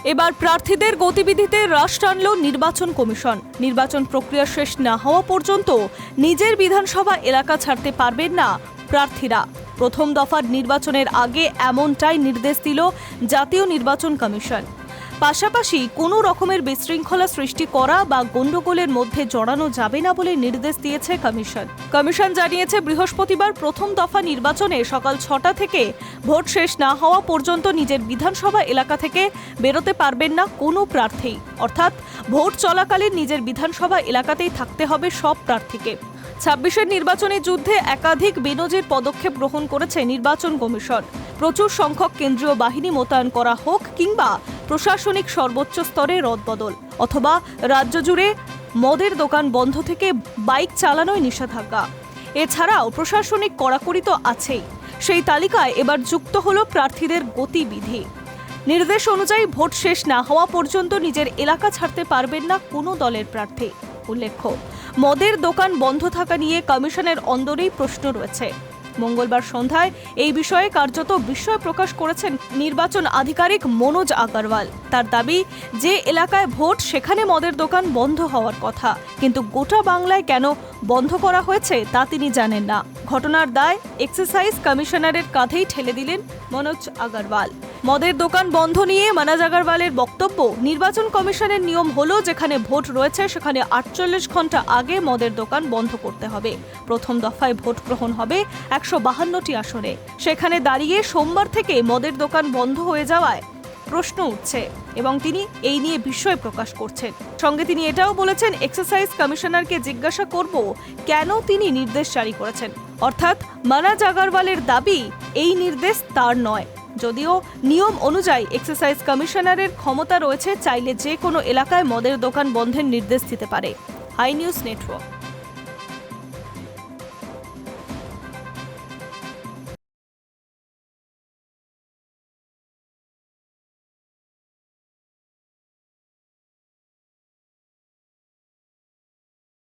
এবার প্রার্থীদের গতিবিধিতে হ্রাস টানল নির্বাচন কমিশন। নির্বাচন প্রক্রিয়া শেষ না হওয়া পর্যন্ত নিজের বিধানসভা এলাকা ছাড়তে পারবেন না প্রার্থীরা। প্রথম দফার নির্বাচনের আগে এমনটাই নির্দেশ দিল জাতীয় নির্বাচন কমিশন। পাশাপাশি কোনো রকমের বিশৃঙ্খলা সৃষ্টি করা বা গন্ডগোলের মধ্যে জড়ানো যাবে না বলে নির্দেশ দিয়েছে কমিশন। কমিশন জানিয়েছে, বৃহস্পতিবার প্রথম দফা নির্বাচনে সকাল 6টা থেকে ভোট শেষ না হওয়া পর্যন্ত নিজের বিধানসভা এলাকা থেকে বেরোতে পারবেন না কোনো প্রার্থী। অর্থাৎ ভোট চলাকালীন নিজের বিধানসভা এলাকাতেই থাকতে হবে সব প্রার্থীকে। 26-এর নির্বাচনী যুদ্ধে একাধিক বেনজির পদক্ষেপ গ্রহণ করেছে নির্বাচন কমিশন। প্রচুর সংখ্যক কেন্দ্রীয় বাহিনী মোতায়েন করা হোক কিংবা প্রশাসনিক সর্বোচ্চ স্তরে রদবদল, অথবা রাজ্য জুড়ে মদের দোকান বন্ধ থেকে বাইক চালানোয় নিষেধাজ্ঞা, এছাড়াও প্রশাসনিক কড়াকড়ি তো আছেই। সেই তালিকায় এবার যুক্ত হলো প্রার্থীদের গতিবিধি। নির্দেশ অনুযায়ী ভোট শেষ না হওয়া পর্যন্ত নিজের এলাকা ছাড়তে পারবেন না কোনো দলের প্রার্থী। উল্লেখ্য, মদের দোকান বন্ধ থাকা নিয়ে কমিশনের অন্দরেই প্রশ্ন রয়েছে। মঙ্গলবার সন্ধ্যায় এই বিষয়ে কার্যত বিস্ময় প্রকাশ করেছেন নির্বাচন আধিকারিক মনোজ আগরওয়াল। তার দাবি, যে এলাকায় ভোট সেখানে মদের দোকান বন্ধ হওয়ার কথা, কিন্তু গোটা বাংলায় কেন বন্ধ করা হয়েছে তা তিনি জানেন না। ঘটনার দায় এক্সাইজ কমিশনারের কাঁধেই ঠেলে দিলেন মনোজ আগরওয়াল। মদের দোকান বন্ধ নিয়ে মনোজ আগরওয়ালের বক্তব্য, নির্বাচন কমিশনের নিয়ম হলো যেখানে ভোট রয়েছে সেখানে 48 ঘন্টা আগে মদের দোকান বন্ধ করতে হবে। প্রথম দফায় ভোট গ্রহণ হবে 152টি আসনে। সেখানে দাঁড়িয়ে সোমবার থেকে মদের দোকান বন্ধ হয়ে যাওয়ায় প্রশ্ন উঠছে এবং তিনি এই নিয়ে বিস্ময় প্রকাশ করছেন। সঙ্গে তিনি এটাও বলেছেন, এক্সাইজ কমিশনারকে জিজ্ঞাসা করব কেন তিনি নির্দেশ জারি করেছেন। অর্থাৎ মনোজ আগরওয়ালের দাবি এই নির্দেশ তার নয়, যদিও নিয়ম অনুযায়ী এক্সাইজ কমিশনারের ক্ষমতা রয়েছে চাইলে যে কোনো এলাকায় মদের দোকান বন্ধের নির্দেশ দিতে পারে। Hi news network.